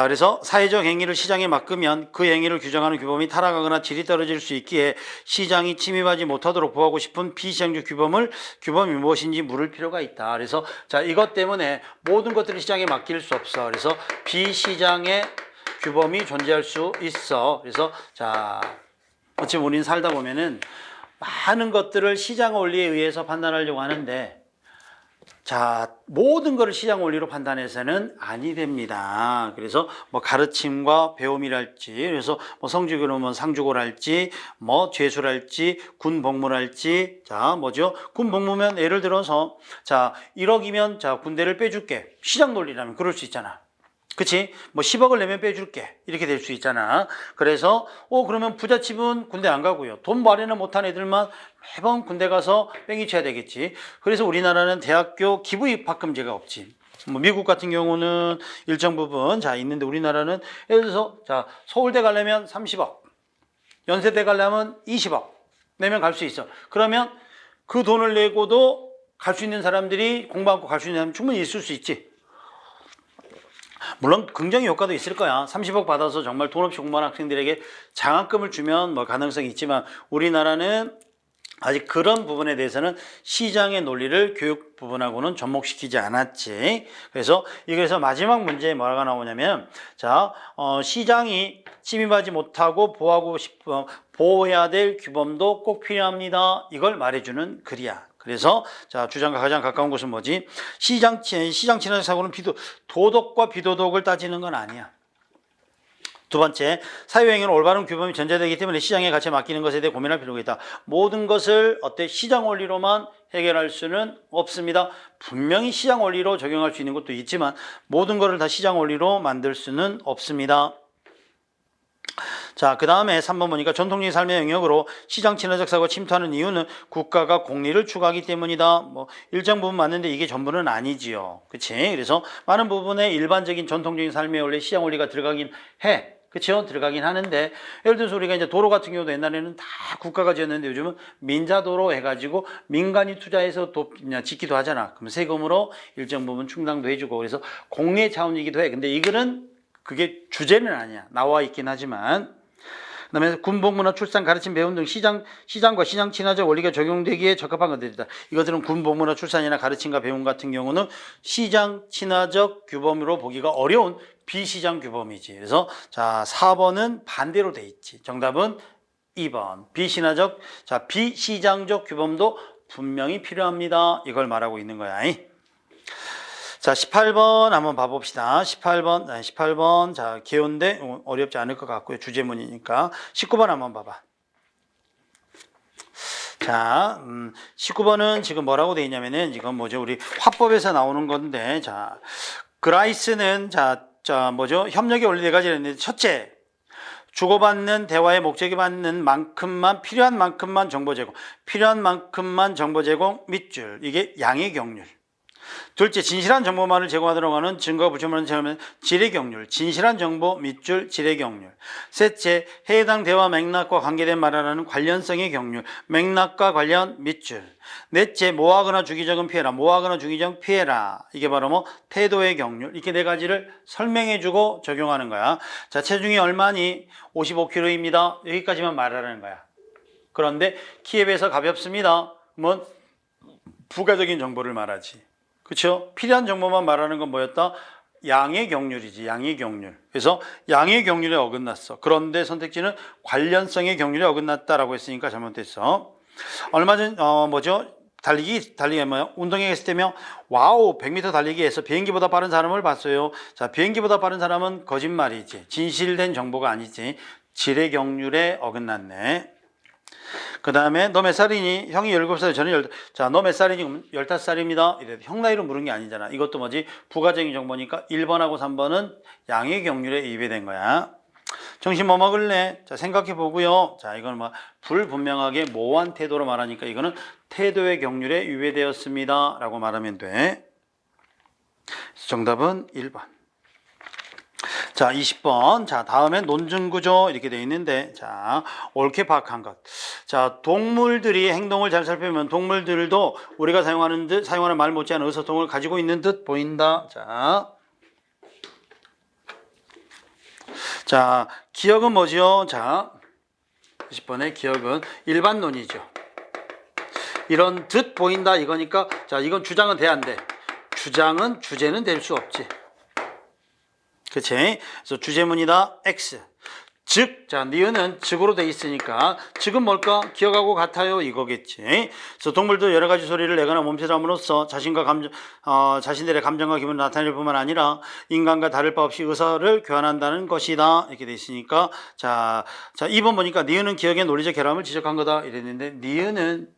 A: 그래서 사회적 행위를 시장에 맡기면 그 행위를 규정하는 규범이 타락하거나 질이 떨어질 수 있기에 시장이 침입하지 못하도록 보호하고 싶은 비시장적 규범이 무엇인지 물을 필요가 있다. 그래서 이것 때문에 모든 것들을 시장에 맡길 수 없어. 그래서 비시장의 규범이 존재할 수 있어. 그래서 지금 우리는 살다 보면은 많은 것들을 시장 원리에 의해서 판단하려고 하는데, 모든 것을 시장 원리로 판단해서는 아니 됩니다. 그래서 가르침과 배움이랄지, 그래서 성주교는 상주고랄지, 죄수랄지, 군복무랄지, 군복무면 예를 들어서 1억이면 군대를 빼줄게. 시장 논리라면 그럴 수 있잖아. 그치? 10억을 내면 빼줄게. 이렇게 될 수 있잖아. 그래서, 그러면 부잣집은 군대 안 가고요. 돈 마련을 못한 애들만 매번 군대 가서 뺑이 쳐야 되겠지. 그래서 우리나라는 대학교 기부 입학금제가 없지. 미국 같은 경우는 일정 부분, 있는데 우리나라는 예를 들어서, 서울대 가려면 30억, 연세대 가려면 20억 내면 갈 수 있어. 그러면 그 돈을 내고도 갈 수 있는 사람들이, 공부 않고 갈 수 있는 사람이 충분히 있을 수 있지. 물론 긍정의 효과도 있을 거야. 30억 받아서 정말 돈 없이 공부하는 학생들에게 장학금을 주면 가능성이 있지만, 우리나라는 아직 그런 부분에 대해서는 시장의 논리를 교육 부분하고는 접목시키지 않았지. 그래서 마지막 문제에 뭐가 나오냐면, 시장이 침입하지 못하고 보호해야 될 규범도 꼭 필요합니다. 이걸 말해주는 글이야. 그래서 주장과 가장 가까운 것은 뭐지? 시장 친화적 사고는 도덕과 비도덕을 따지는 건 아니야. 두 번째, 사회행위는 올바른 규범이 전제되기 때문에 시장의 가치에 맡기는 것에 대해 고민할 필요가 있다. 모든 것을 시장 원리로만 해결할 수는 없습니다. 분명히 시장 원리로 적용할 수 있는 것도 있지만 모든 것을 다 시장 원리로 만들 수는 없습니다. 자, 그 다음에 3번 보니까 전통적인 삶의 영역으로 시장 친화적 사고가 침투하는 이유는 국가가 공리를 추구하기 때문이다. 뭐 일정 부분 맞는데 이게 전부는 아니지요. 그치? 그래서 많은 부분에 일반적인 전통적인 삶의 원래 시장 원리가 들어가긴 해. 그쵸? 들어가긴 하는데, 예를 들어서 우리가 이제 도로 같은 경우도 옛날에는 다 국가가 지었는데 요즘은 민자도로 해가지고 민간이 투자해서 짓기도 하잖아. 그럼 세금으로 일정 부분 충당도 해주고, 그래서 공리의 차원이기도 해. 근데 이거는 그게 주제는 아니야. 나와 있긴 하지만. 그다음에 군복무나 출산, 가르침, 배움 등 시장과 시장 친화적 원리가 적용되기에 적합한 것들이다. 이것들은 군복무나 출산이나 가르침과 배움 같은 경우는 시장 친화적 규범으로 보기가 어려운 비시장 규범이지. 그래서 자, 4번은 반대로 돼 있지. 정답은 2번. 비신화적, 자, 비시장적 규범도 분명히 필요합니다. 이걸 말하고 있는 거야. 자, 18번 한번 봐봅시다. 18번. 자, 귀여운데 어렵지 않을 것 같고요. 주제문이니까. 19번 한번 봐봐. 자, 19번은 지금 뭐라고 돼 있냐면은, 이건 뭐죠? 우리 화법에서 나오는 건데, 자, 그라이스는, 뭐죠? 협력의 원리 네 가지를 했는데, 첫째, 주고받는 대화의 목적이 받는 만큼만, 필요한 만큼만 정보 제공. 필요한 만큼만 정보 제공 밑줄. 이게 양의 경률. 둘째, 진실한 정보만을 제공하도록 하는 증거가 부처만을 제공하면 질의 경률, 진실한 정보 밑줄 질의 경률. 셋째, 해당 대화 맥락과 관계된 말을 하는 관련성의 경률, 맥락과 관련 밑줄. 넷째, 모호하거나 주기적은 피해라, 모호하거나 주기적 피해라. 이게 바로 뭐 태도의 경률. 이렇게 네 가지를 설명해주고 적용하는 거야. 자, 체중이 얼마니? 55kg입니다. 여기까지만 말하는 거야. 그런데 키에 비해서 가볍습니다. 그러면 부가적인 정보를 말하지. 그렇죠? 필요한 정보만 말하는 건 뭐였다? 양의 경률이지. 양의 경률. 그래서 양의 경률에 어긋났어. 그런데 선택지는 관련성의 경률에 어긋났다라고 했으니까 잘못됐어. 얼마 전 달리기 뭐야? 운동회 했을 때면 와우 100m 달리기에서 비행기보다 빠른 사람을 봤어요. 자, 비행기보다 빠른 사람은 거짓말이지. 진실된 정보가 아니지. 질의 경률에 어긋났네. 그 다음에 너 몇 살이니? 형이 17살, 저는 자, 너 몇 살이니? 15살입니다. 이래 형 나이로 물은 게 아니잖아. 이것도 뭐지? 부가적인 정보니까 1번하고 3번은 양의 경률에 위배된 거야. 점심 뭐 먹을래? 자, 생각해 보고요. 자, 이건 뭐 불분명하게 모호한 태도로 말하니까 이거는 태도의 경률에 위배되었습니다. 라고 말하면 돼. 정답은 1번. 자, 20번. 자, 다음에 논증구조 이렇게 되어 있는데, 자, 옳게 파악한 것. 자, 동물들이 행동을 잘 살펴보면 동물들도 우리가 사용하는 말 못지않은 의사소통을 가지고 있는 듯 보인다. 자, 기억은 뭐지요? 자, 20번의 기억은 일반론이죠. 이런 듯 보인다 이거니까, 자, 이건 주장은 돼, 안 돼? 주제는 될 수 없지. 그치? 그래서 주제문이다. X. 즉, 자, 니은은 즉으로 돼 있으니까 즉은 뭘까? 기억하고 같아요 이거겠지. 그래서 동물도 여러 가지 소리를 내거나 몸짓함으로써 자신들의 감정과 기분을 나타낼 뿐만 아니라 인간과 다를 바 없이 의사를 교환한다는 것이다. 이렇게 돼 있으니까 자 2번 보니까 니은은 기억의 논리적 결함을 지적한 거다 이랬는데 니은은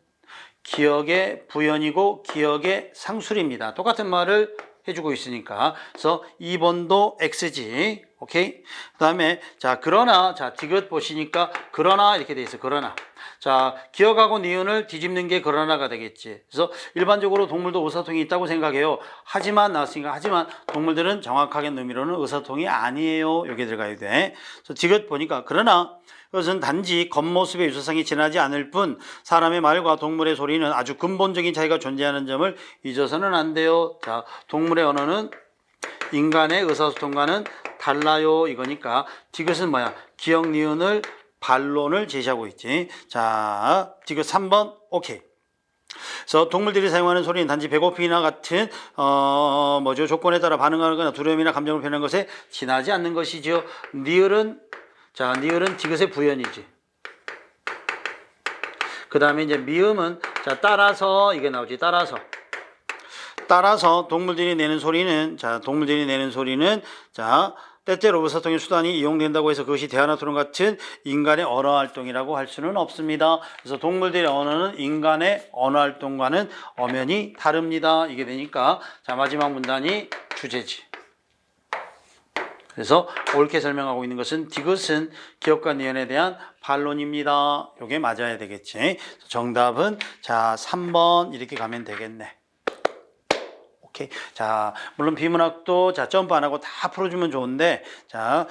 A: 기억의 부연이고 기억의 상술입니다. 똑같은 말을 해주고 있으니까. 그래서 2번도 X지. 오케이. 그 다음에, 자, 그러나, 자, 디귿 보시니까, 그러나, 이렇게 돼 있어. 그러나. 자, 기억하고 니은을 뒤집는 게 그러나가 되겠지. 그래서 일반적으로 동물도 의사소통이 있다고 생각해요. 하지만 나왔으니까, 하지만 동물들은 정확하게 의미로는 의사소통이 아니에요. 여기 들어가야 돼. 그래서 디귿 보니까, 그러나, 그것은 단지 겉모습의 유사성이 지나지 않을 뿐 사람의 말과 동물의 소리는 아주 근본적인 차이가 존재하는 점을 잊어서는 안 돼요. 자, 동물의 언어는 인간의 의사소통과는 달라요. 이거니까 디귿은 뭐야? 기억 니은을 반론을 제시하고 있지. 자, 디귿 3번 오케이. 그래서 동물들이 사용하는 소리는 단지 배고픔이나 같은 조건에 따라 반응하거나 두려움이나 감정을 표현하는 것에 지나지 않는 것이죠. 니을은 디귿의 부연이지. 그 다음에 이제 미음은 자 따라서 이게 나오지. 따라서 동물들이 내는 소리는 자 때때로 의사소통의 수단이 이용된다고 해서 그것이 대화나 토론 같은 인간의 언어 활동이라고 할 수는 없습니다. 그래서 동물들의 언어는 인간의 언어 활동과는 엄연히 다릅니다. 이게 되니까 자 마지막 문단이 주제지. 그래서 옳게 설명하고 있는 것은 디귿은 기억과 니은에 대한 반론입니다. 이게 맞아야 되겠지. 정답은 자 3번 이렇게 가면 되겠네. 오케이. 자, 물론 비문학도 자 점프 안 하고 다 풀어주면 좋은데 자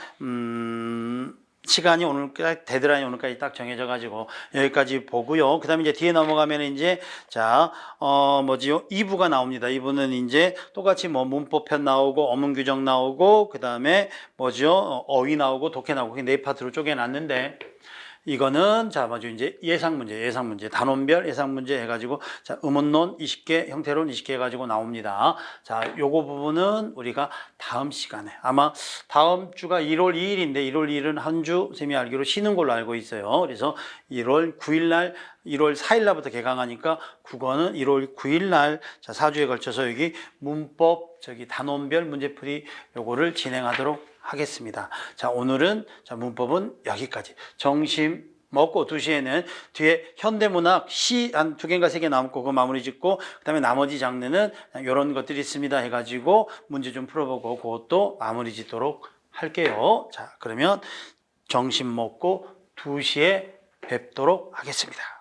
A: 시간이 오늘까지 데드라인이 오늘까지 딱 정해져 가지고 여기까지 보고요. 그다음에 이제 뒤에 넘어가면 이제 자 뭐지요? 2부가 나옵니다. 2부는 이제 똑같이 뭐 문법편 나오고 어문 규정 나오고 그다음에 뭐죠? 어휘 나오고 독해 나오고 네 파트로 쪼개놨는데 이거는 자 먼저 이제 예상 문제, 단원별 예상 문제 해가지고 자 의문론 20개, 형태론 20개 해가지고 나옵니다. 자 요거 부분은 우리가 다음 시간에 아마 다음 주가 1월 2일인데 1월 2일은 한 주 쌤이 알기로 쉬는 걸로 알고 있어요. 그래서 1월 9일 날, 1월 4일 날부터 개강하니까 국어는 1월 9일 날 자 4주에 걸쳐서 여기 문법 단원별 문제풀이 요거를 진행하도록 하겠습니다. 자, 오늘은 자, 문법은 여기까지. 점심 먹고 2시에는 뒤에 현대문학 시 한 2개인가 3개 남고 그 마무리 짓고 그다음에 나머지 장르는 이런 것들이 있습니다 해가지고 문제 좀 풀어보고 그것도 마무리 짓도록 할게요. 자, 그러면 점심 먹고 2시에 뵙도록 하겠습니다.